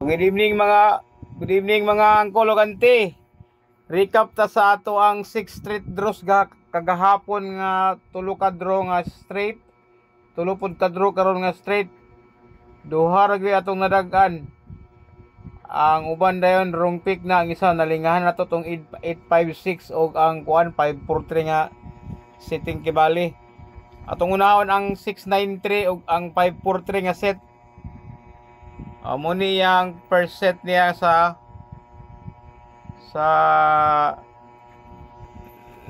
Good evening mga angkol ug auntie. Recap ta sa ato ang 6 straight draws kagahapon nga tulo ka draw nga straight. Tulo pud ka draw karon nga straight. Duha ra gyud atong nadagan. Ang uban dayon wrong pick na, ang isa nalingahan nato tong 856 og ang kuan 543 nga setting kibali. Atong unahon ang 693 og ang 543 nga set. Mo ni yang first set niya sa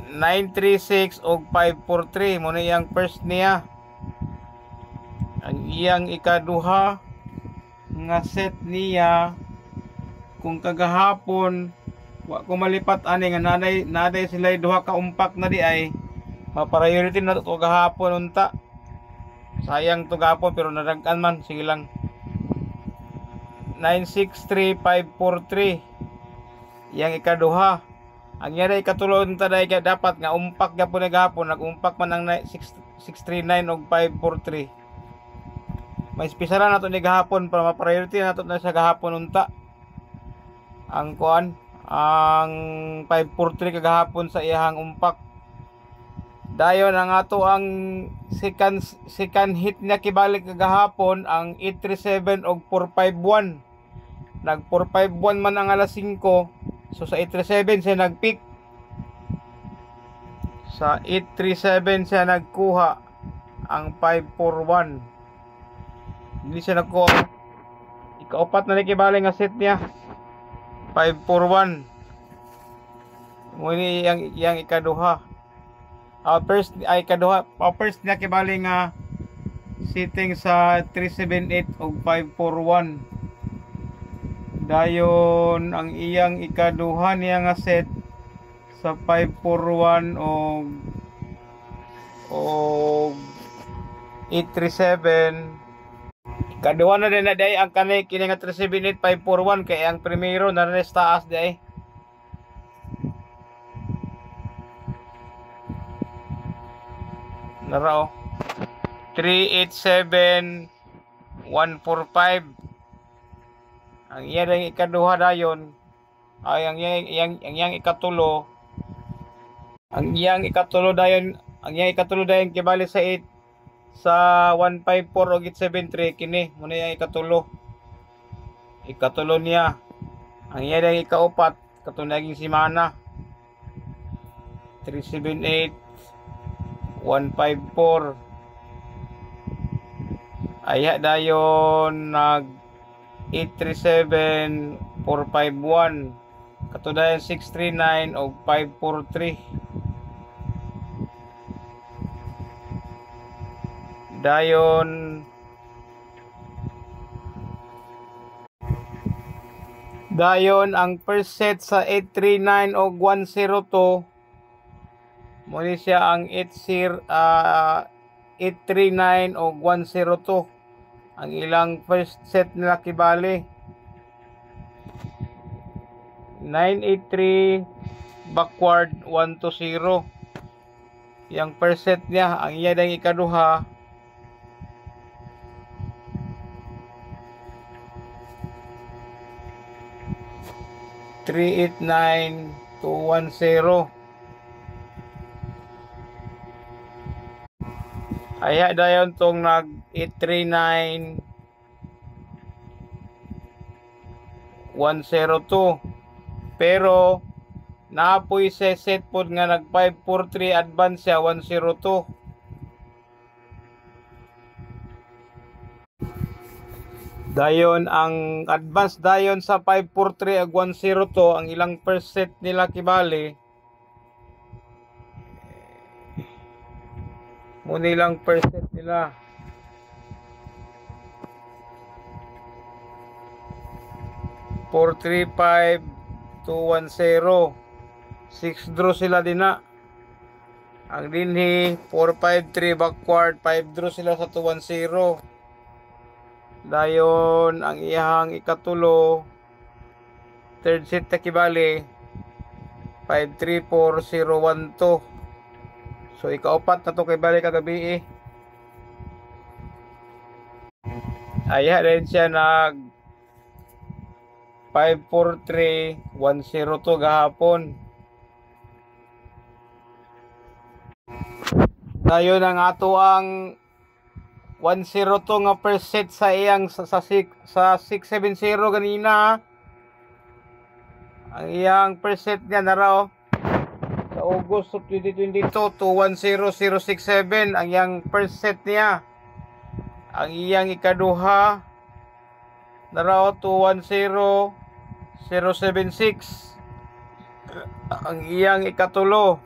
936 og 543 mo ni yang first niya. Ang iyang ikaduha nga set niya kung kagahapon wa ko malipat ani nga naday sila duha ka umpak na di ay ma-priority na to gahapon unta. Sayang to gahapon pero nadagkan man, sige lang. 963543 yang ikaduha. Ang yara ikatulon ta day dapat nga umpak gyapon gahapon, nag-umpak man ang 639 og 543. May espesyal na to ni gahapon para ma-priority na to na sa gahapon unta. Ang kuan ang 543 kagahapon sa iyang umpak. Dayon ang ato ang second hit niya kibalik kagahapon ang 837 og 451. Nag 451 man ang alas 5. So sa 837 siya nagpick. Sa 837 siya nagkuha ang 541. Hindi siya nagkuha. Ikaupat na kibalik nga set niya. 541. Muni yang ikaduha. First niya kibali nga sitting sa 378 og 541. Dayon ang iyang ikaduha niya nga set sa 541 og 837. Ikaduha na din na day ang kanay kini nga 378 541 kay ang primero na res taas day. Narao 387 145. Ang iyang ikaduha dayon ay ang iyang ikatulo. Ang iyang ikatulo dayon kibali sa 8 sa 154 o 873 kini muna yung ikatulo. Ikatulo niya. Ang iyang ikaupat katong naging simana 378 154. Aya dayon nag 837 451 katudayan 639 og 543. Dayon ang first set sa 839 og 102 muli siya ang 839 og 102. Ang ilang first set nila kibali 983 backward 120. Yang first set niya. Ang iya dang ikaduha 389 210. Aya dayon tong nag 839 102. Pero naapoy sa set pod nga nag 543 advance siya 102. Dayon ang advance dayon sa 543 ag 102 ang ilang first set nila kibali muna ilang first set nila 435 210. 6 draw sila din na. Ang dinhi 453 backward 5 draw sila sa 210. Dayon ang iyang ikatulo third set na kibali 534012. So ikaupat na to kay balik kagabi eh. 'Aya rin siya nag 543,102 gahapon. Dayon ang ato ang 102 nga per set sa iyang sa 670 ganina. Ang iyang per set niya nara sa August of 2022 to 10067 ang iyang per set niya. Ang iyang ikaduha nara to 10076. Ang iyang ikatulo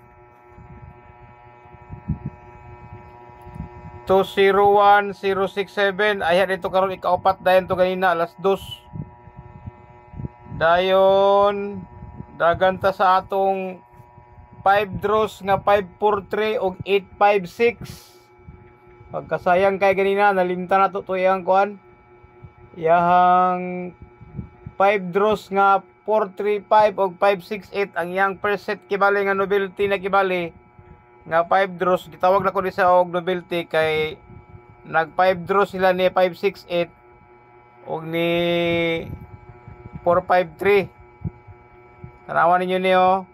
201067. Ayan ito karon ikaupat dayon to ganina alas 2. Dayon daganta sa atong 5 draws nga 543 og 856. Pagkasayang kay ganina nalimta na to iyang kuan. Iyang 5 draws nga 435 og 568 ang iyang per set kibali nga novelty na kibali nga 5 draws. Gitawag na ko ni sa og novelty kay nag 5 draws sila ni 568 og ni 453. Tanawan ninyo niyo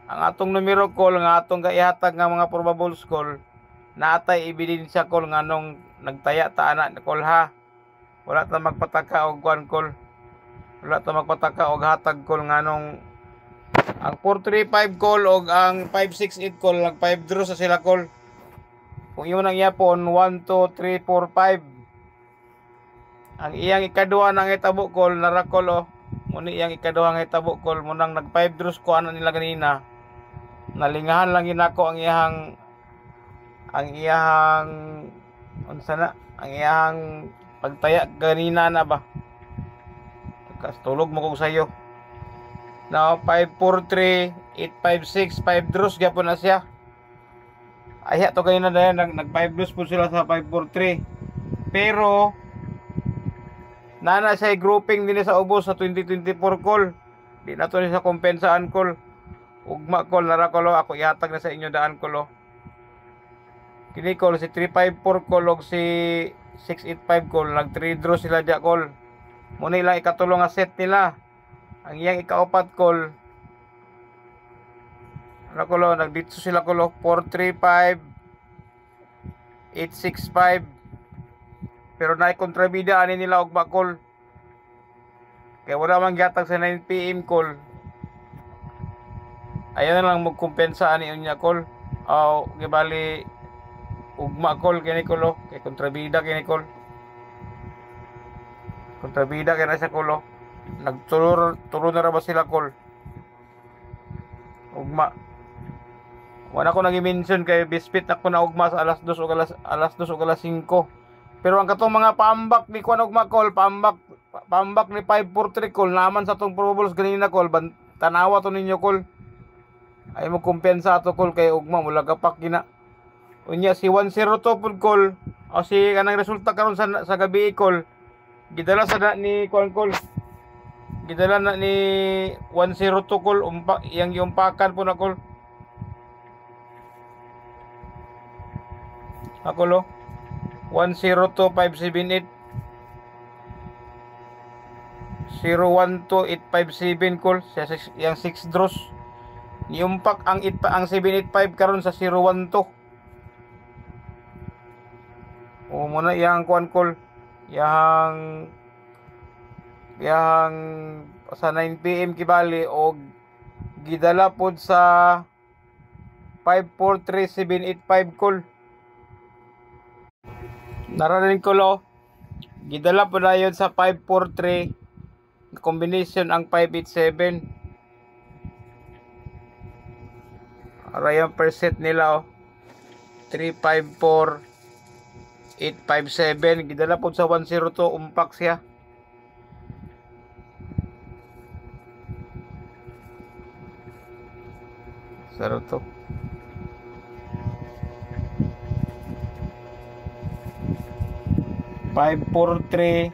ang atong numero call nga atong gaihatag nga mga probable call naatay ebidensya call nga nung nagtaya ta ana call ha. Wala ta magpataka og kuan call. Wala ta magpataka og hatag call nga nung ang 435 call og ang 568 call nag 5 draws sa sila call. Kung yun ang yapon 1 2 3 4 5. Ang iyang ikaduha nang hitabo call nara call muni iyang ikaduha nga hitabo call mo nang nag 5 draws ko ano nila ganina. Nalingahan lang ginako ang iyang unsa na ang iyang pagtaya ganina na ba. Tulog mo ko sayo. Now 543 856 5 draws gyapon na siya. Ay to ganina dayon nag 5 draws po sila sa 543. Pero nana siya grouping din sa ubos sa 2024 call. Di na to ni sa kompensaan call. Ugma call nara call ako ihatag na sa inyo daan call. Kini call si 354 call og si 685 call nag 3 draws sila dia call. Muna ilang ikatulong nga set nila. Ang iyang ikaapat call ano call nagdito sila call 435 865 pero naay kontrabida ani nila og bakol kaya wala man gatag sa 9 PM call. Ayan na lang magkumpensa ani unya call o gibali ugma call kini call kay kontrabida kini call. Kontrabida kay na sa call nagturo na ra ba sila call ugma. Wala ko nag-mention kay bispit ako na ugma sa alas 2 o alas 2 o alas 5. Pero ang katong mga pambak ni kuan ugma call pambak ni 543 call naman sa tong probables ganina call tanawa to ninyo call. Ay mo kumpensa ato call kay ugma mula gapak gina. Unya si 102 pud call o si kanang resulta karon sa gabi call gidala sa ni kuan call. Gidala na ni 102 call iyang giumpakan po na call. Ako lo 102578 012857 call yang 6 draws niumpak ang 785 karon sa 012. O muna yang kuan call yang sa 9 PM kibali og gidala pod sa 543785 call. Naranin ko lo gidala po na yun sa 543 combination ang 587 arayan per set nila 354 857 gidala po sa 102 umpak siya. Saro to 543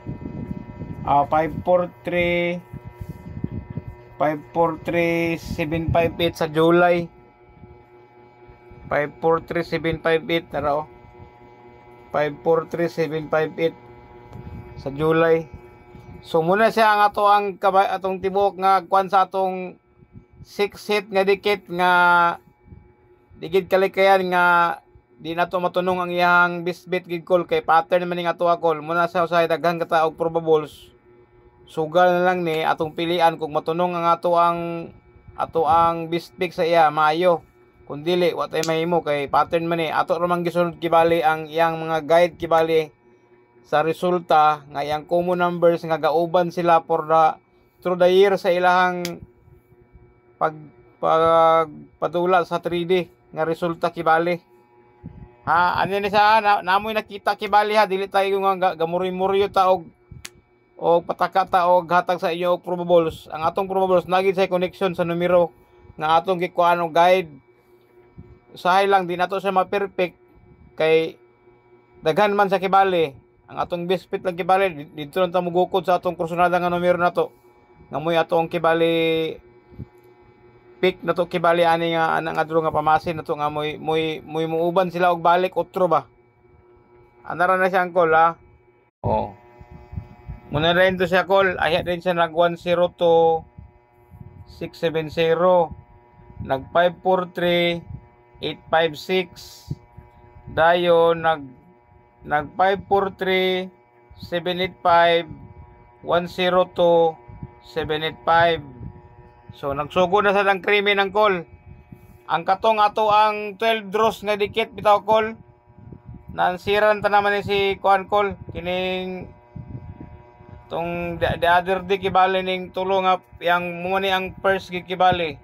758 sa July 543758 na 543758 sa July So muna siya ang atong tibok nga kuan sa atong 6 hit nga dikit nga digid kalikayan nga di na to matunong ang iyang bisbit gid call kay pattern man ning ato call muna sa usay daghang kataog probables. Sugal na lang ni atong pilian kung matunong ang ato ang bisbit sa iya maayo. Kung dili wa tay mahimo kay pattern man ni ato ra man gisunod kibali ang iyang mga guide kibali sa resulta nga iyang common numbers nga gauban sila through the year sa ilahang pagpadula sa 3D nga resulta kibali. Ha, ano ni sa namoy nakita kibali ha, dili tayo nga gamuri-muryo ta og pataka ta og hatag sa inyo og probables. Ang atong probables nagid sa connection sa numero nga atong gikuan og guide. Usahay lang di nato siya ma-perfect kay daghan man sa kibali. Ang atong bisbit lang kibali dito lang ta mugukod sa atong kursunada nga numero nato. Ngamoy atong kibali pick na to kibali ani nga anang adro nga pamasin na to nga moy muuban sila og balik otro ba. Anara na siya ang call ha. Oh. Muna rin to siya call. Ahiya din siya nag 10 to 670. Nag 543 856. Dayon nag 543 785 102 785. So nagsugod na sa lang krimi ng call. Ang katong ato ang 12 draws nga dikit bitaw call. Nansiran ta naman ni si kuan call kining tong the other day kibali ning tulo nga yang mo ni ang first gig kibali.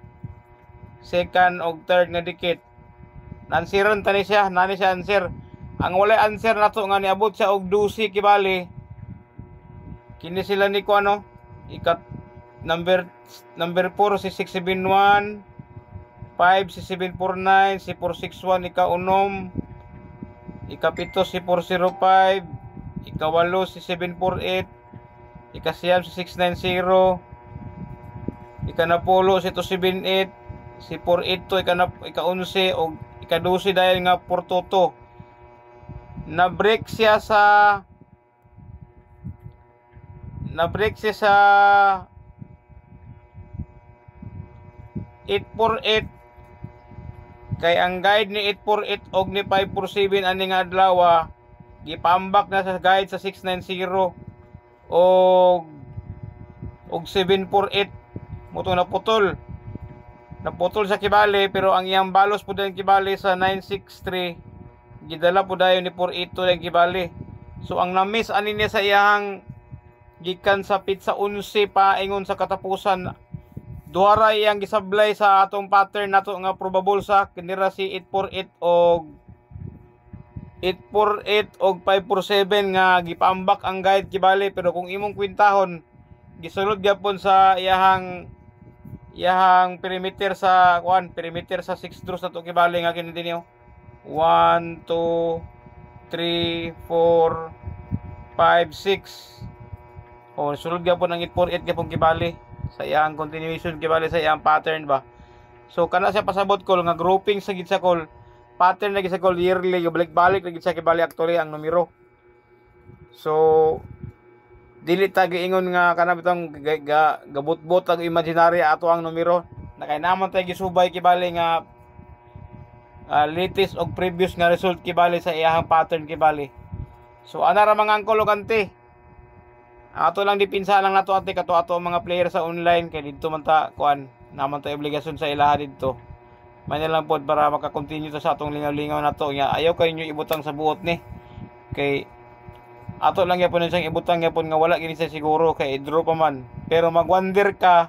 Second og third nga dikit. Nansiran ta ni siya, nani siya answer. Ang walay answer nato nga niabot siya og 12 kibali. Kini sila ni kuan no. Number 4 si 671, 5 si 749, si 461 ika-unom, ika-pito si 405, ika-walo si 748, ika-siyam si 690, ika-napulo si 278, si 482 ika-11 o ika-12 dahil nga 422. Na-break siya sa 848 kay ang guide ni 848 og ni 547 ani nga adlaw gipambak na sa guide sa 690 og 748 muto naputol sa kibali pero ang iyang balos pud ang kibali sa 963 gidala pud dayon ni 482 ang kibali. So ang na-miss ani niya sa iyang gikan sa pizza 11 pa ingon sa katapusan duhara iyang gisablay sa atong pattern nato nga probable sa kinira si 848 og 547 nga gipambak ang guide kibali pero kung imong kwintahon gisulod gyapon sa iyahang perimeter sa perimeter sa 6 draws nato kibali nga kini dinyo 1 2 3 4 5 6 oh sulod gyapon ang 848 gyapon kibali sa iyang continuation kibali sa iyang pattern ba. So kana siya pasabot ko nga grouping sa gid sa call pattern lagi sa call yearly balik-balik lagi sa kibali actually ang numero. So dili ta giingon nga kana bitong gabutbot ang imaginary ato ang numero nakay namon tay gisubay kibali nga latest og previous nga result kibali sa iyang pattern kibali. So ana ra mga angkol ug ante ato lang dipinsa lang nato ate kato ato mga player sa online kay didto man ta kuan naman ta obligasyon sa ilaha didto. May na lang pod para maka-continue to sa atong lingaw-lingaw nato nya ayaw kay inyo ibutang sa buot ni kay ato lang gyapon siyang ibutang gyapon nga wala gini sa siguro kay draw pa man pero mag-wonder ka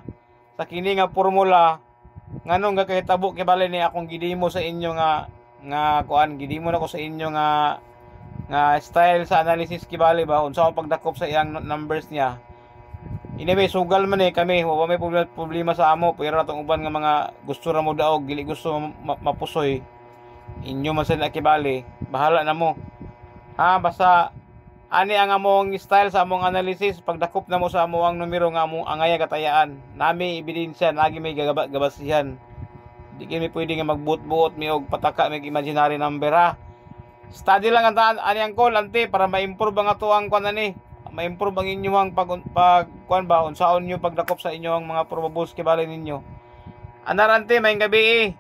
sa kini nga formula nganong nga kahitabo kibali ni akong gidimo sa inyo nga kuan gidimo na ko sa inyo nga style sa analysis kibali ba unsa ang pagdakop sa iyang numbers niya. Anyway sugal man kami wa may problema sa amo pero atong uban nga mga gusto ra mo daog dili gusto mapusoy inyo man sa kibali bahala na mo basta ani ang among style sa among analysis pagdakop na mo sa among numero nga among angaya katayaan nami ebidensya nagi may gabasihan di kami pwede nga magbuot-buot mi og pataka may imaginary number study lang ang ani ang call ante para ma-improve ang ato ang kuan ani ma-improve ang inyong kuan ba unsaon nyo pagdakop sa inyong mga probables kibali ninyo. Anarante may gabi